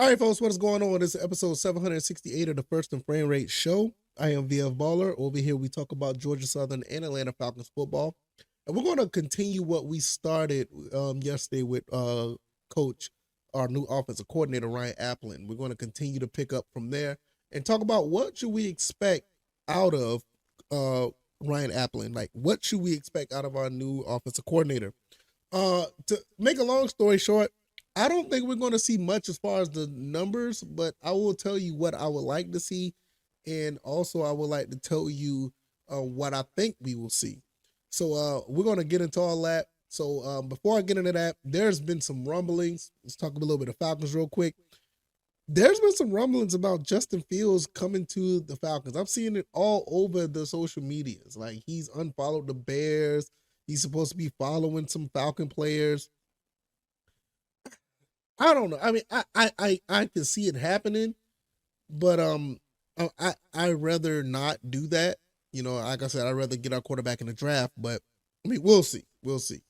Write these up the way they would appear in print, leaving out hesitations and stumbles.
All right, folks, what is going on? This is episode 768 of the First and Frame Rate Show. I am VF Baller. Over here, we talk about Georgia Southern and Atlanta Falcons football. And we're going to continue what we started yesterday with Coach, our new offensive coordinator, Ryan Aplin. We're going to continue to pick up from there and talk about what should we expect out of Ryan Aplin. Like, what should we expect out of our new offensive coordinator? To make a long story short, I don't think we're going to see much as far as the numbers, but I will tell you what I would like to see. And also I would like to tell you what I think we will see. So we're going to get into all that. So before I get into that, there's been some rumblings. Let's talk a little bit of Falcons real quick. There's been some rumblings about Justin Fields coming to the Falcons. I'm seeing it all over the social medias. Like, he's unfollowed the Bears. He's supposed to be following some Falcon players. I don't know. I mean, I can see it happening, but I rather not do that. You know, like I said, I'd rather get our quarterback in the draft. But I mean, we'll see. We'll see.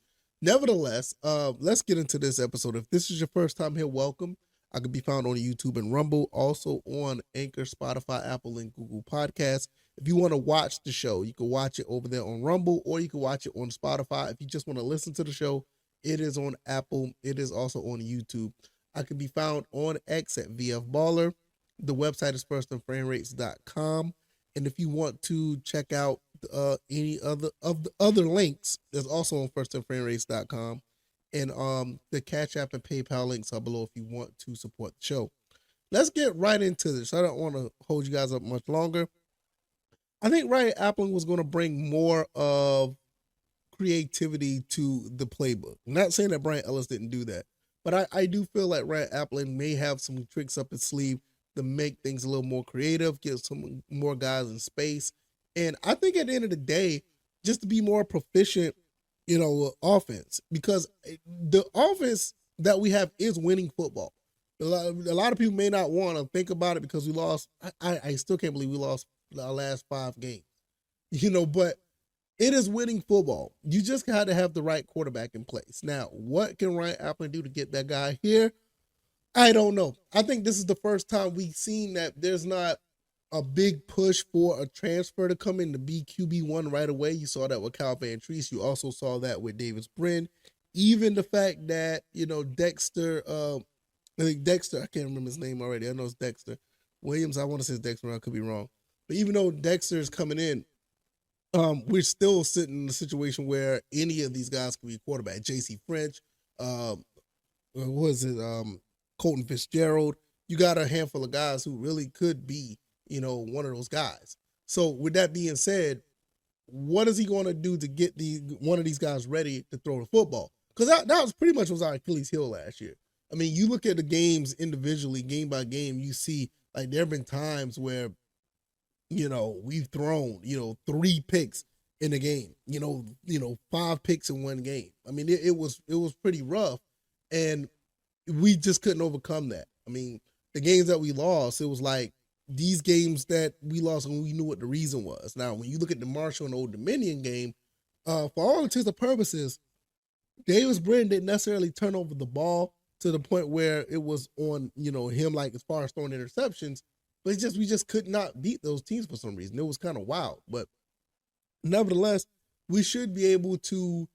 Nevertheless, let's get into this episode. If this is your first time here, welcome. I can be found on YouTube and Rumble, also on Anchor, Spotify, Apple, and Google Podcasts. If you want to watch the show, you can watch it over there on Rumble, or you can watch it on Spotify. If you just want to listen to the show, it is on Apple. It is also on YouTube. I can be found on X at VF Baller. The website is firstandframerates.com. And if you want to check out any other of the other links, there's also on firstandframerates.com. And the CashApp and PayPal links are below if you want to support the show. Let's get right into this. I don't want to hold you guys up much longer. I think Ryan Aplin was going to bring more of creativity to the playbook. I'm not saying that Brian Ellis didn't do that, but I do feel like Ryan Aplin may have some tricks up his sleeve to make things a little more creative, give some more guys in space. And I think at the end of the day, just to be more proficient, you know, offense, because the offense that we have is winning football. A lot of people may not want to think about it because we lost. I still can't believe we lost our last 5 games, you know, but it is winning football. You just got to have the right quarterback in place. Now, what can Ryan Aplin do to get that guy here? I don't know. I think this is the first time we've seen that there's not a big push for a transfer to come in to be QB1 right away. You saw that with Kyle Van Treese. You also saw that with Davis Brin. Even the fact that, you know, Dexter, I can't remember his name already. I know it's Dexter Williams. I want to say it's Dexter. I could be wrong. But even though Dexter is coming in, we're still sitting in a situation where any of these guys can be a quarterback. J.C. French, Colton Fitzgerald. You got a handful of guys who really could be, you know, one of those guys. So with that being said, what is he going to do to get one of these guys ready to throw the football? Because that was pretty much was our Achilles heel last year. I mean, you look at the games individually, game by game, you see, like, there have been times where, you know, we've thrown, you know, 3 picks in a game, you know, 5 picks in one game. I mean, it was pretty rough, and we just couldn't overcome that. I mean, the games that we lost, it was like these games that we lost and we knew what the reason was. Now, when you look at the Marshall and Old Dominion game, for all intents and purposes, Davis Brin didn't necessarily turn over the ball to the point where it was on, you know, him, like, as far as throwing interceptions. But we just could not beat those teams for some reason. It was kind of wild. But nevertheless, we should be able to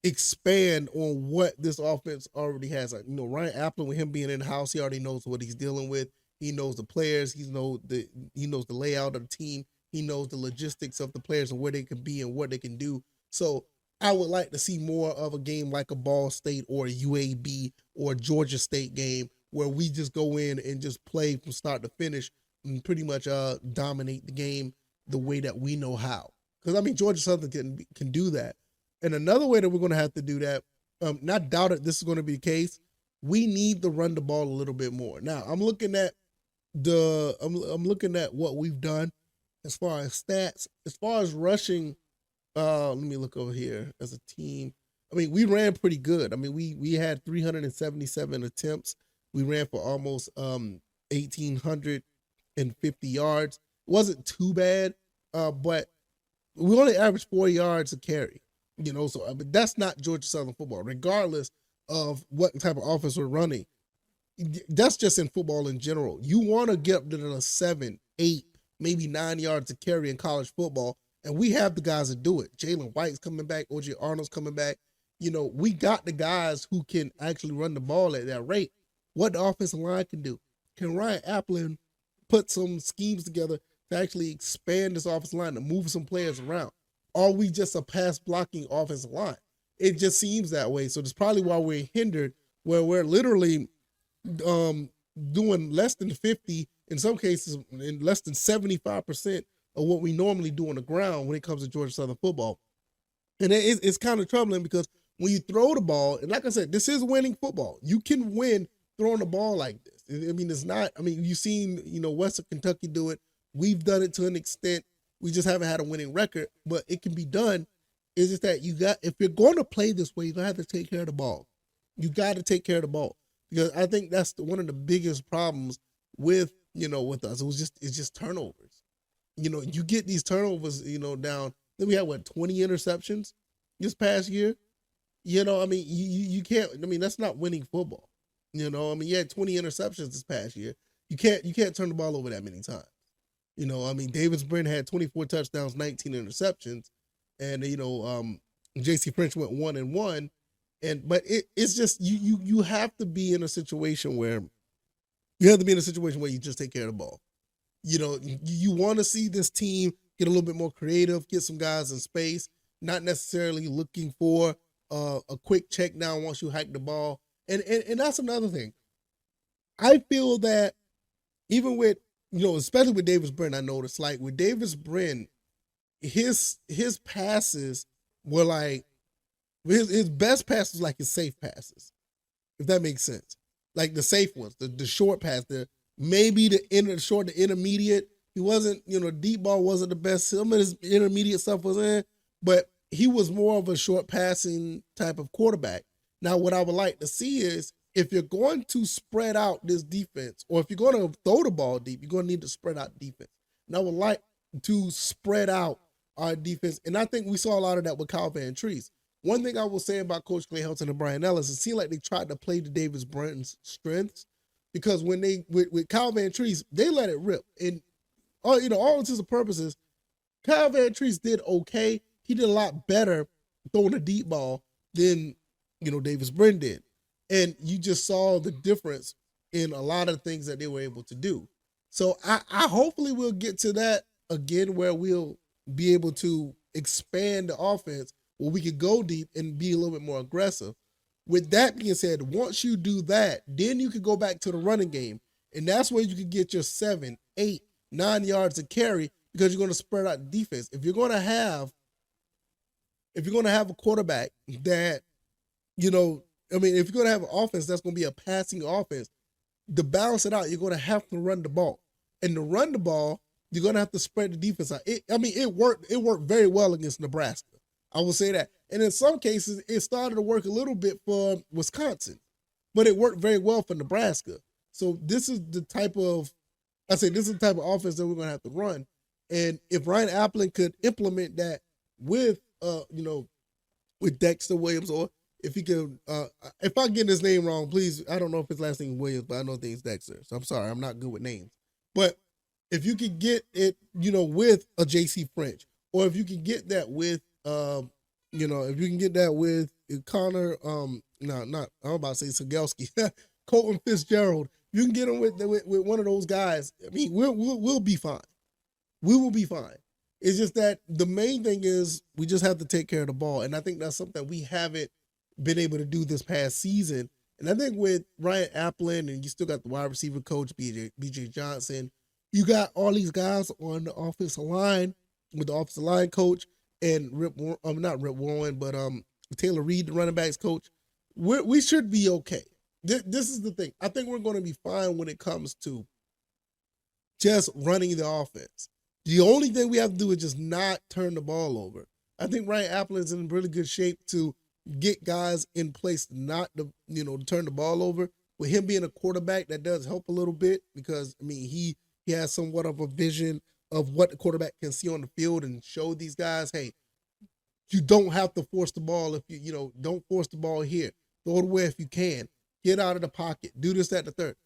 expand on what this offense already has. Like, you know, Ryan Aplin, with him being in-house, he already knows what he's dealing with. He knows the players. He knows the layout of the team. He knows the logistics of the players and where they can be and what they can do. So I would like to see more of a game like a Ball State or a UAB or a Georgia State game, where we just go in and just play from start to finish and pretty much dominate the game the way that we know how. Because, I mean, Georgia Southern can do that. And another way that we're going to have to do that, not doubt it, this is going to be the case, we need to run the ball a little bit more. Now, I'm looking at what we've done as far as stats. As far as rushing, let me look over here as a team. I mean, we ran pretty good. I mean, we had 377 attempts. We ran for almost 1,850 yards. It wasn't too bad, but we only averaged 4 yards a carry. You know, so but that's not Georgia Southern football. Regardless of what type of offense we're running, That's just in football in general. You want to get up to the 7, 8, maybe 9 yards to carry in college football, and we have the guys to do it. Jalen White's coming back. OJ Arnold's coming back. We got the guys who can actually run the ball at that rate. What the offensive line can do? Can Ryan Aplin put some schemes together to actually expand this offensive line, to move some players around? Are we just a pass blocking offensive line? It just seems that way. So that's probably why we're hindered, where we're literally doing less than 50, in some cases, in less than 75% of what we normally do on the ground when it comes to Georgia Southern football. And it's kind of troubling because when you throw the ball, and like I said, this is winning football. You can win throwing the ball like this. I mean, it's not, I mean, you've seen, Western Kentucky do it. We've done it to an extent. We just haven't had a winning record, but it can be done. It's just that if you're going to play this way, you're going to have to take care of the ball. You got to take care of the ball, because I think that's one of the biggest problems with us. It's just turnovers. You get these turnovers, down. Then we had 20 interceptions this past year. I mean, you can't. I mean, that's not winning football. I mean, you had 20 interceptions this past year. You can't turn the ball over that many times. I mean, Davis Brin had 24 touchdowns, 19 interceptions, and J.C. French went 1-1. But it's just you have to be in a situation where you just take care of the ball. You want to see this team get a little bit more creative, get some guys in space, not necessarily looking for a quick check down once you hike the ball. And that's another thing. I feel that even with, especially with Davis Brin, I noticed, like with Davis Brin, his passes were like, his best passes like his safe passes, if that makes sense. Like the safe ones, the short pass, maybe the intermediate. He wasn't, deep ball wasn't the best. Some of his intermediate stuff was in, but he was more of a short passing type of quarterback. Now, what I would like to see is, if you're going to spread out this defense, or if you're going to throw the ball deep, you're going to need to spread out defense. And I would like to spread out our defense. And I think we saw a lot of that with Kyle Van Treese. One thing I will say about Coach Clay Helton and Brian Ellis, it seemed like they tried to play to Davis Brin's strengths, because when with Kyle Van Treese, they let it rip. And all intents and purposes, Kyle Van Treese did okay. He did a lot better throwing a deep ball than Davis Brin did. And you just saw the difference in a lot of things that they were able to do. So I hopefully we'll get to that again, where we'll be able to expand the offense, where we could go deep and be a little bit more aggressive. With that being said, once you do that, then you could go back to the running game. And that's where you could get your 7, 8, 9 yards to carry, because you're going to spread out the defense. If you're going to have a quarterback that, if you're going to have an offense that's going to be a passing offense, to balance it out, you're going to have to run the ball. And to run the ball, you're going to have to spread the defense out. It worked very well against Nebraska. I will say that. And in some cases, it started to work a little bit for Wisconsin, but it worked very well for Nebraska. So this is the type of offense that we're going to have to run. And if Ryan Aplin could implement that with Dexter Williams, or if he could, if I get his name wrong, please, I don't know if his last name is Williams, but I know it's Dexter. So I'm sorry, I'm not good with names. But if you could get it, with a J.C. French, or if you can get that with, if you can get that with Connor, I'm about to say Sigelski, Colton Fitzgerald, you can get him with one of those guys. I mean, we'll be fine. We will be fine. It's just that the main thing is we just have to take care of the ball. And I think that's something we haven't been able to do this past season. And I think with Ryan Aplin, and you still got the wide receiver coach, BJ Johnson, you got all these guys on the offensive line with the offensive line coach, and not Rip Warren, but Taylor Reed, the running backs coach. We should be okay. This is the thing. I think we're going to be fine when it comes to just running the offense. The only thing we have to do is just not turn the ball over. I think Ryan Aplin is in really good shape to get guys in place not to turn the ball over. With him being a quarterback, that does help a little bit, because he has somewhat of a vision of what the quarterback can see on the field, and show these guys, hey, you don't have to force the ball. If don't force the ball here. Throw it away if you can. get out of the pocket, do this, that, the third.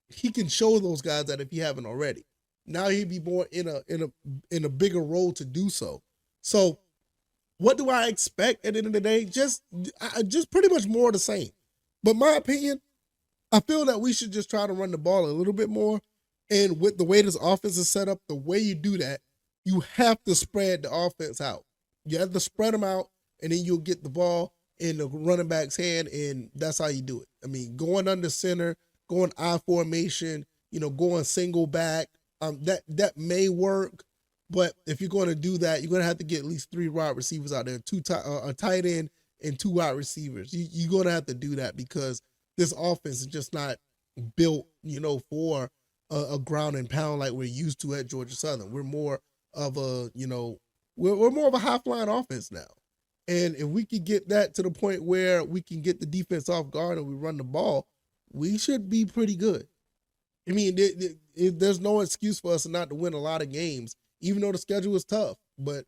He can show those guys that if he haven't already. Now he'd be more in a bigger role to do so. So what do I expect at the end of the day? Just pretty much more of the same. But my opinion, I feel that we should just try to run the ball a little bit more. And with the way this offense is set up, the way you do that, you have to spread the offense out. You have to spread them out, and then you'll get the ball in the running back's hand, and that's how you do it. I mean, going under center, going I formation, going single back, that may work. But if you're going to do that, you're going to have to get at least 3 wide receivers out there, a tight end and 2 wide receivers. You're going to have to do that because this offense is just not built, for a ground and pound like we're used to at Georgia Southern. We're more of a, we're more of a high flying offense now. And if we could get that to the point where we can get the defense off guard and we run the ball, we should be pretty good. I mean, there's no excuse for us not to win a lot of games, even though the schedule is tough. But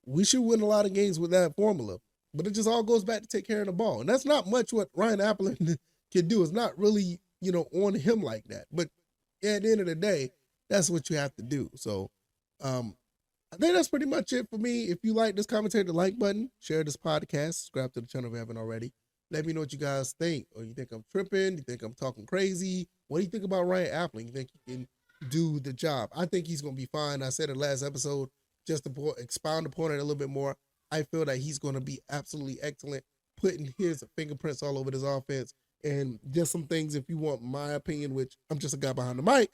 we should win a lot of games with that formula. But it just all goes back to take care of the ball. And that's not much what Ryan Aplin can do. It's not really, on him like that. But at the end of the day, that's what you have to do. So I think that's pretty much it for me. If you like this commentary, the like button, share this podcast, subscribe to the channel if you haven't already. Let me know what you guys think. Or you think I'm tripping? You think I'm talking crazy? What do you think about Ryan Aplin? You think he can do the job? I think he's going to be fine. I said in the last episode, just to expound upon it a little bit more, I feel that he's going to be absolutely excellent, putting his fingerprints all over this offense. And just some things, if you want my opinion, which I'm just a guy behind the mic,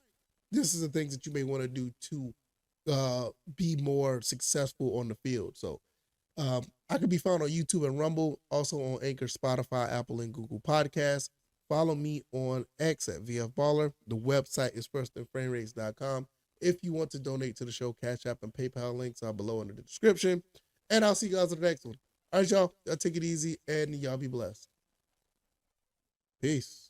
this is the things that you may want to do to be more successful on the field. So I can be found on YouTube and Rumble, also on Anchor, Spotify, Apple, and Google Podcasts. Follow me on X at VFBaller. The website is firstandframerates.com. If you want to donate to the show, CashApp and PayPal links are below in the description. And I'll see you guys in the next one. All right, y'all. Y'all take it easy, and y'all be blessed. Peace.